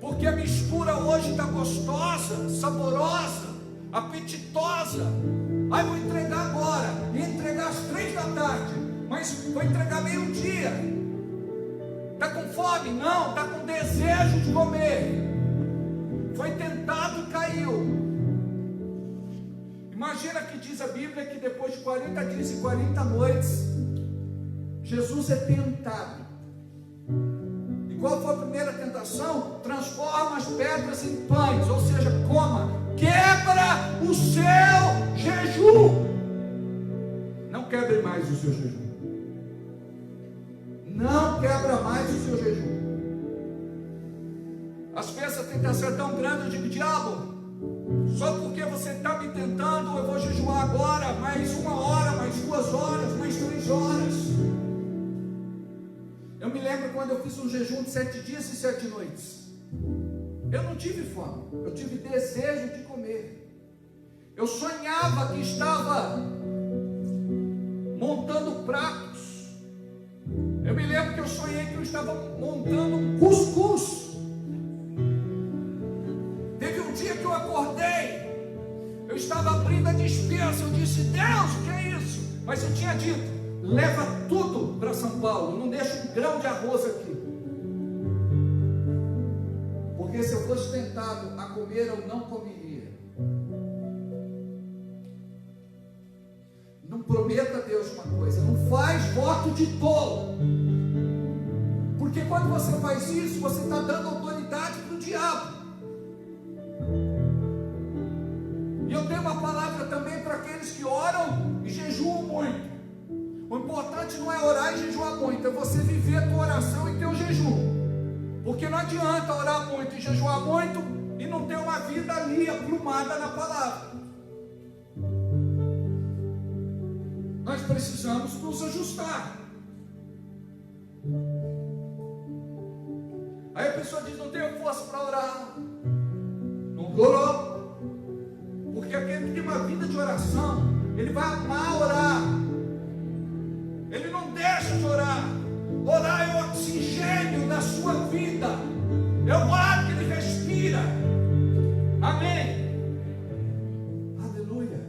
porque a mistura hoje está gostosa, saborosa, apetitosa. Aí vou entregar agora, ia entregar às 3 da tarde, mas vou entregar meio-dia. Está com fome? Não, está com desejo de comer. Foi tentado e caiu. Imagina que diz a Bíblia que depois de 40 dias e 40 noites, Jesus é tentado. E qual foi a primeira tentação? Transforma as pedras em pães, ou seja, coma, quebra o seu jejum. Não quebre mais o seu jejum. Não quebra mais o seu jejum. Às vezes a tentação é tão grande, eu digo: diabo, só porque você está me tentando, eu vou jejuar agora, mais 1 hora, mais 2 horas, mais 3 horas. Eu me lembro quando eu fiz um jejum de 7 dias e 7 noites. Eu não tive fome, eu tive desejo de comer. Eu sonhava que estava montando pratos. Eu me lembro que eu sonhei que eu estava montando um cuscuz. Teve um dia que eu acordei, eu estava abrindo a despensa. Eu disse: Deus, o que é isso? Mas eu tinha dito: leva tudo para São Paulo, não deixa um grão de arroz aqui. Porque se eu fosse tentado a comer, eu não comeria. Não prometa a Deus uma coisa, não faz voto de tolo. Porque quando você faz isso, você está dando autoridade para o diabo. E eu tenho uma palavra também para aqueles que oram e jejuam muito. O importante não é orar e jejuar muito, é você viver a tua oração e teu jejum. Porque não adianta orar muito e jejuar muito e não ter uma vida ali aprumada na palavra. Nós precisamos nos ajustar. Aí a pessoa diz: não tenho força para orar. Não orou. Porque aquele que tem uma vida de oração, ele vai amar orar. Ele não deixa de orar. Orar é o oxigênio da sua vida. É o ar que ele respira. Amém. Aleluia.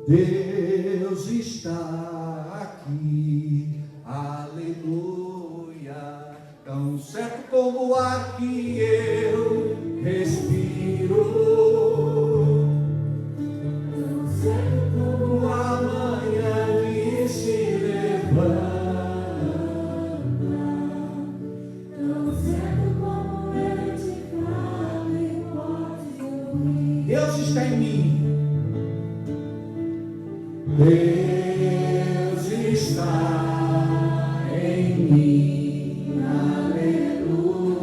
Deus está aqui. Aleluia. Tão certo como o ar que eu respiro. Tão certo como a manhã que se levanta. Deus está em mim. Deus está em mim. Aleluia.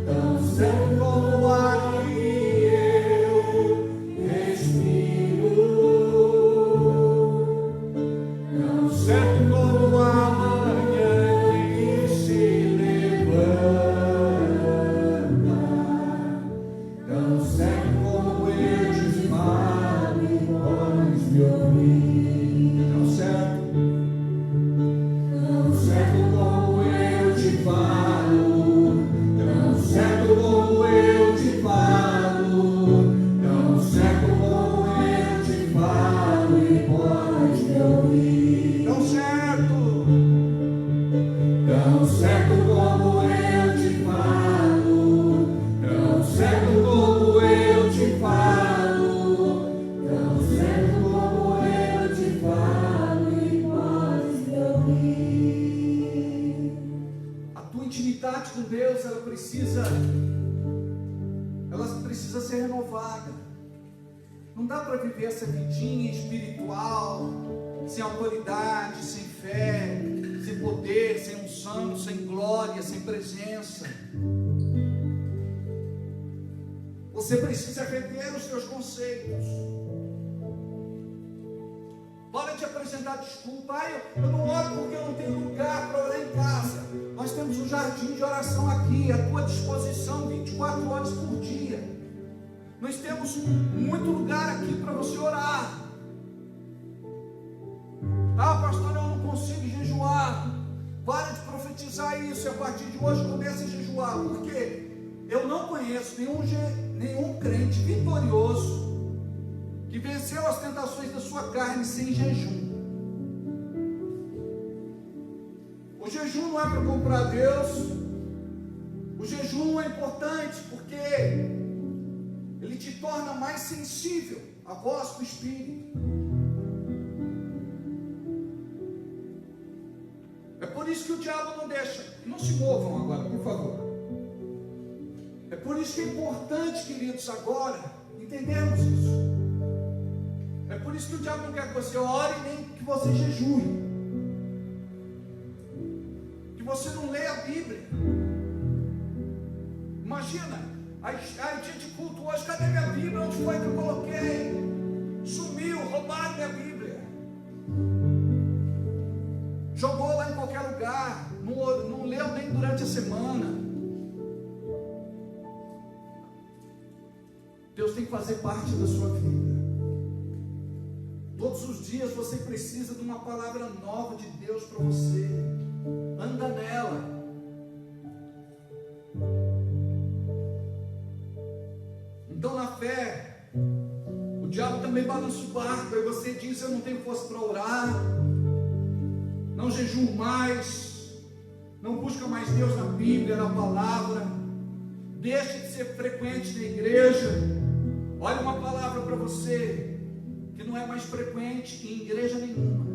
Tão certo como o ar que eu respiro. Tão certo como a manhã que se levanta. Tão certo me ouvir, tão certo como eu te falo, tão certo como eu te falo, tão certo como eu te falo, e podes me ouvir, tão certo como eu te falo, tão certo como eu te falo, tão certo. Intimidade com Deus, ela precisa ser renovada. Não dá para viver essa vidinha espiritual sem autoridade, sem fé, sem poder, sem unção, sem glória, sem presença. Você precisa rever os seus conceitos. Para de apresentar desculpa. Eu não oro porque eu não tenho lugar para orar em casa. Nós temos um jardim de oração aqui, à tua disposição, 24 horas por dia. Nós temos muito lugar aqui para você orar. Pastor, eu não consigo jejuar. Para de profetizar isso, e a partir de hoje comece a jejuar. Porque eu não conheço nenhum crente vitorioso que venceu as tentações da sua carne sem jejum. O jejum não é para comprar Deus. O jejum é importante porque ele te torna mais sensível à voz do Espírito. É por isso que o diabo não deixa. Não se movam agora, por favor. É por isso que é importante, queridos, agora entendermos isso. É por isso que o diabo não quer que você ore nem que você jejue. Que você não leia a Bíblia. Imagina, aí dia de culto hoje, cadê minha Bíblia? Onde foi que eu coloquei? Sumiu, roubaram minha Bíblia. Jogou lá em qualquer lugar, não leu nem durante a semana. Deus tem que fazer parte da sua vida. Todos os dias você precisa de uma palavra nova de Deus para você. Anda nela. Então, na fé, o diabo também balança o barco. Aí você diz: eu não tenho força para orar, não jejuo mais, não busca mais Deus na Bíblia, na palavra, deixa de ser frequente na igreja. Olha uma palavra para você, que não é mais frequente em igreja nenhuma.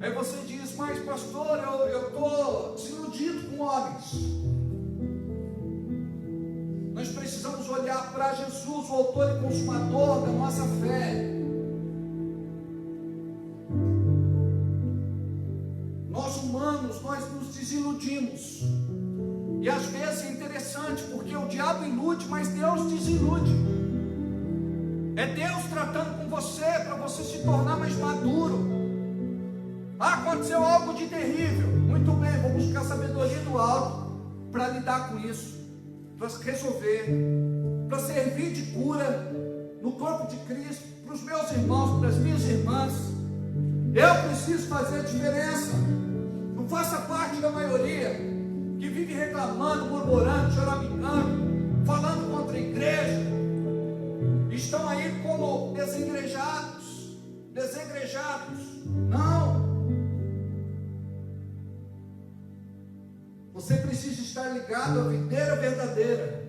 Aí você diz: mas pastor, eu estou desiludido com homens. Nós precisamos olhar para Jesus, o autor e consumador da nossa fé. Nós humanos, nós nos desiludimos. E às vezes é interessante, porque o diabo ilude, mas Deus desilude. É Deus tratando com você, para você se tornar mais maduro. Aconteceu algo de terrível. Muito bem, vou buscar sabedoria do alto para lidar com isso, para resolver, para servir de cura no corpo de Cristo, para os meus irmãos, para as minhas irmãs. Eu preciso fazer a diferença. Não faça parte da maioria que vive reclamando, murmurando, choramingando, falando contra a igreja. Estão aí como desengrejados. Não. Você precisa estar ligado à videira verdadeira.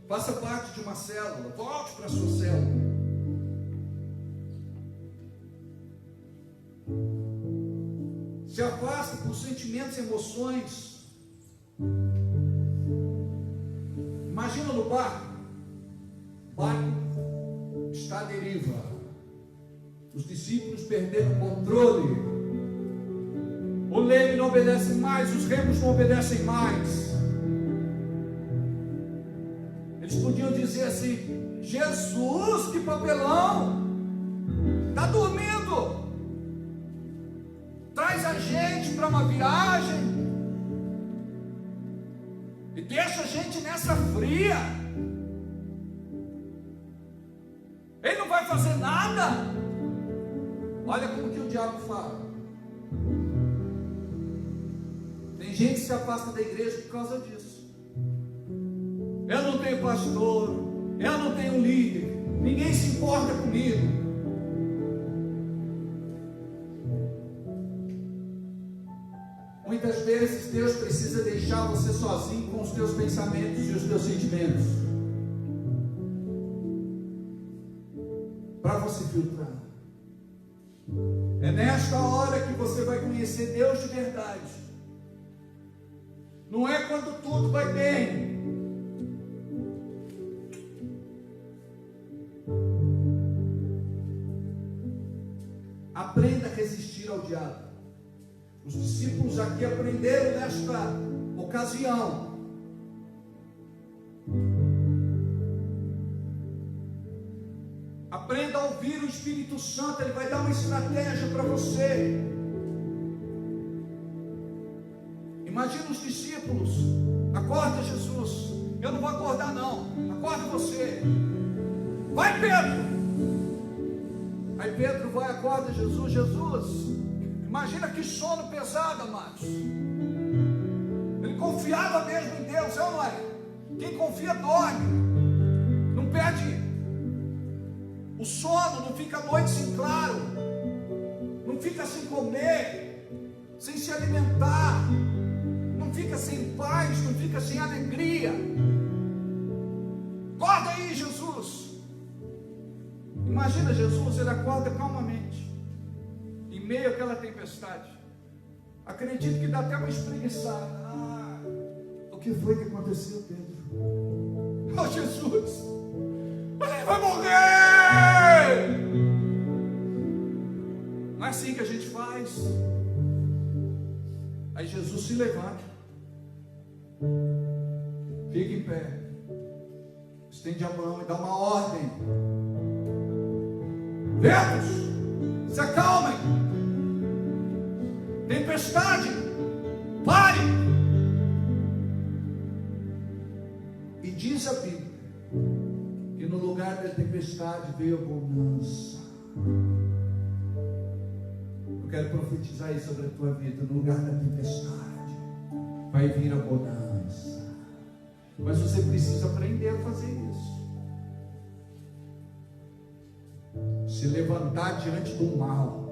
Faça parte de uma célula. Volte para a sua célula. Se afaste por sentimentos e emoções. Imagina no barco. O barco está à deriva. Os discípulos perderam o controle. O leme não obedece mais, os remos não obedecem mais. Eles podiam dizer assim: Jesus, que papelão! Está dormindo! Traz a gente para uma viagem e deixa a gente nessa fria. Ele não vai fazer nada. Olha como que o diabo fala. Tem gente que se afasta da igreja por causa disso. Eu não tenho pastor, eu não tenho líder, ninguém se importa comigo. Muitas vezes Deus precisa deixar você sozinho com os teus pensamentos e os teus sentimentos, para você filtrar. É nesta hora que você vai conhecer Deus de verdade. Não é quando tudo vai bem. Aprenda a resistir ao diabo. Os discípulos aqui aprenderam nesta ocasião. Aprenda a ouvir o Espírito Santo. Ele vai dar uma estratégia para você. Imagina os discípulos: acorda, Jesus. Eu não vou acordar não, acorda você. Vai, Pedro. Aí Pedro vai, acorda Jesus. Jesus, imagina que sono pesado, amados. Ele confiava mesmo em Deus, é ou não é? Quem confia dorme, não perde o sono, não fica a noite sem claro, não fica sem comer, sem se alimentar, não fica sem paz, não fica sem alegria. Acorda aí, Jesus. Imagina Jesus, ele acorda calmamente, em meio àquela tempestade. Acredito que dá até uma espreguiçada. O que foi que aconteceu, Pedro? Oh, Jesus, mas ele vai morrer! Não é assim que a gente faz. Aí Jesus se levanta, fica em pé, estende a mão e dá uma ordem: ventos, se acalmem, tempestade, pare. E diz a Bíblia que no lugar da tempestade veio a bonança. Eu quero profetizar isso sobre a tua vida. No lugar da tempestade vai vir a bonança. Mas você precisa aprender a fazer isso. Se levantar diante do mal,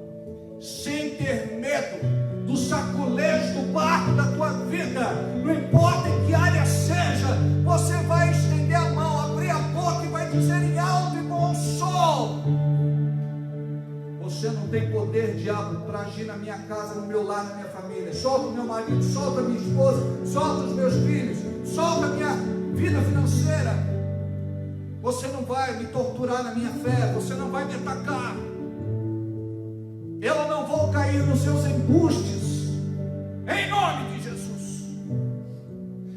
sem ter medo do saculejo do barco da tua vida. Não importa em que área seja, você vai estender a mão, abrir a boca e vai dizer em alto e bom som: você não tem poder, diabo, para agir na minha casa, no meu lar, na minha família. Solta o meu marido, solta a minha esposa, solta os meus filhos, solta a minha vida financeira. Você não vai me torturar na minha fé, você não vai me atacar. Eu não não vou cair nos seus embustes, em nome de Jesus.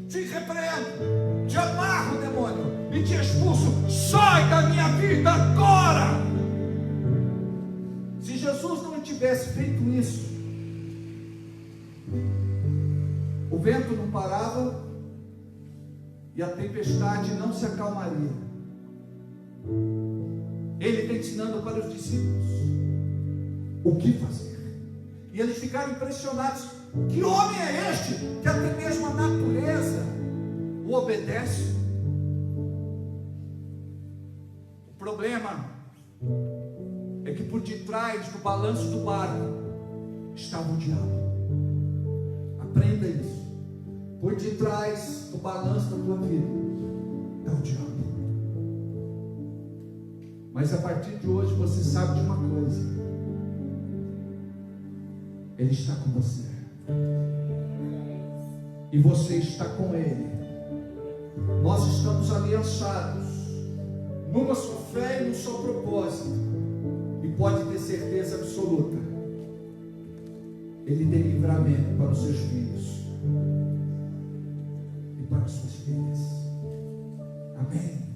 Te repreendo, te amarro, demônio, e te expulso. Sai da minha vida agora. Se Jesus não tivesse feito isso, o vento não parava e a tempestade não se acalmaria. Ele está ensinando para os discípulos o que fazer. E eles ficaram impressionados. Que homem é este que até mesmo a natureza o obedece? O problema é que por detrás do balanço do barco estava o diabo. Aprenda isso. Por detrás do balanço da tua vida está o diabo. Mas a partir de hoje você sabe de uma coisa: Ele está com você, e você está com Ele. Nós estamos aliançados numa só fé e num só propósito. E pode ter certeza absoluta, Ele tem livramento para os seus filhos e para as suas filhas. Amém.